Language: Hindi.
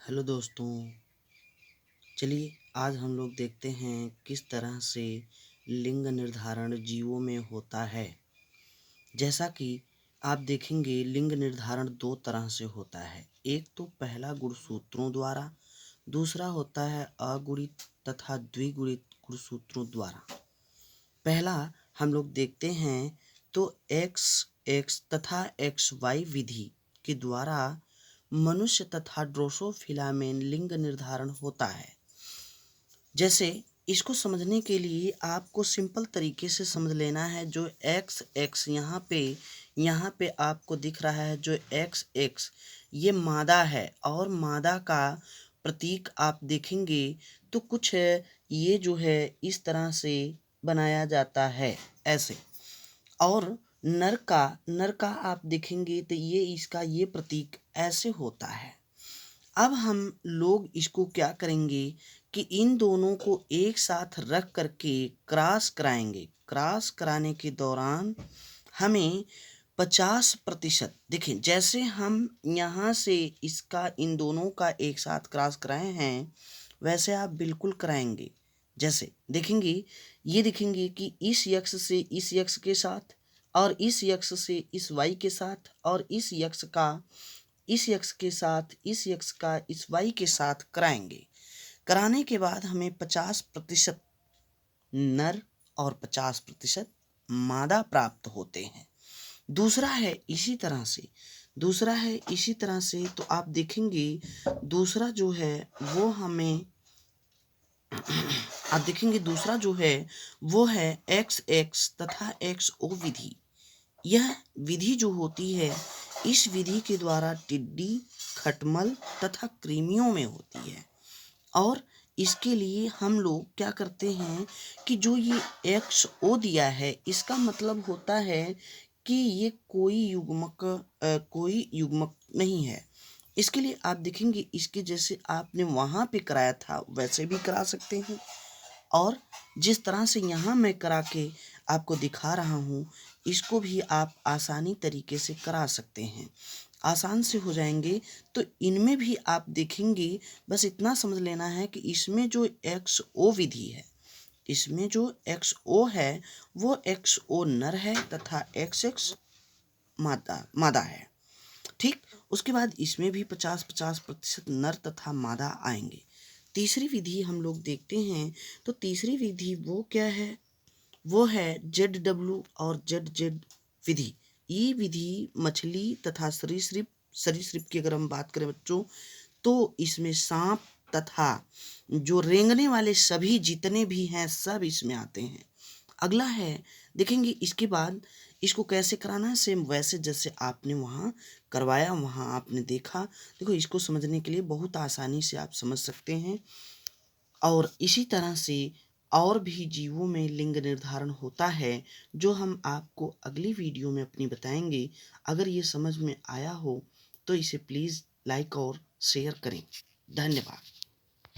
हेलो दोस्तों, चलिए आज हम लोग देखते हैं किस तरह से लिंग निर्धारण जीवों में होता है। जैसा कि आप देखेंगे लिंग निर्धारण दो तरह से होता है। एक तो पहला गुणसूत्रों द्वारा, दूसरा होता है अगुणित तथा द्विगुणित गुणसूत्रों द्वारा। पहला हम लोग देखते हैं तो एक्स एक्स तथा एक्स वाई विधि के द्वारा मनुष्य तथा ड्रोसोफिला में लिंग निर्धारण होता है। जैसे इसको समझने के लिए आपको सिंपल तरीके से समझ लेना है। जो एक्स एक्स यहाँ पे आपको दिख रहा है, जो एक्स एक्स ये मादा है और मादा का प्रतीक आप देखेंगे तो कुछ ये जो है इस तरह से बनाया जाता है ऐसे। और नर का आप देखेंगे तो ये इसका ये प्रतीक ऐसे होता है। अब हम लोग इसको क्या करेंगे कि इन दोनों को एक साथ रख करके क्रॉस कराएंगे। क्रॉस कराने के दौरान हमें 50% देखें, जैसे हम यहाँ से इसका इन दोनों का एक साथ क्रॉस कराए हैं वैसे आप बिल्कुल कराएंगे। जैसे देखेंगे, ये देखेंगे कि इस यक्ष से इस यक्ष के साथ और इस यक्ष से इस वाई के साथ और इस यक्ष का इस यक्ष के साथ इस यक्ष का इस वाई के साथ कराएंगे। कराने के बाद हमें 50% नर और 50% मादा प्राप्त होते हैं। दूसरा है इसी तरह से तो आप देखेंगे दूसरा जो है वो हमें आप देखेंगे दूसरा जो है वो है एक्स एक्स तथा एक्स ओ विधि। यह विधि जो होती है इस विधि के द्वारा टिड्डी, खटमल तथा कृमियों में होती है। और इसके लिए हम लोग क्या करते हैं कि जो ये एक्स ओ दिया है इसका मतलब होता है कि ये कोई युग्मक नहीं है। इसके लिए आप देखेंगे इसके जैसे आपने वहाँ पे कराया था वैसे भी करा सकते हैं, और जिस तरह से यहाँ मैं करा के आपको दिखा रहा हूँ इसको भी आप आसानी तरीके से करा सकते हैं। आसान से हो जाएंगे। तो इनमें भी आप देखेंगे, बस इतना समझ लेना है कि इसमें जो एक्स ओ विधि है, इसमें जो एक्स ओ है वो एक्स ओ नर है तथा एक्स एक्स मादा है। ठीक, उसके बाद इसमें भी 50-50% नर तथा मादा आएंगे। तीसरी विधि हम लोग देखते हैं तो तीसरी विधि वो क्या है, वो है ZW और ZZ विधि। ये विधि मछली तथा सरीसृप की अगर हम बात करें बच्चों तो इसमें सांप तथा जो रेंगने वाले सभी जितने भी हैं सब इसमें आते हैं। अगला है देखेंगे इसके बाद इसको कैसे कराना है, सेम वैसे जैसे आपने वहाँ करवाया वहाँ आपने देखा। देखो इसको समझने के लिए बहुत आसानी से आप समझ सकते हैं। और इसी तरह से और भी जीवों में लिंग निर्धारण होता है जो हम आपको अगली वीडियो में अपनी बताएंगे। अगर ये समझ में आया हो तो इसे प्लीज़ लाइक और शेयर करें। धन्यवाद।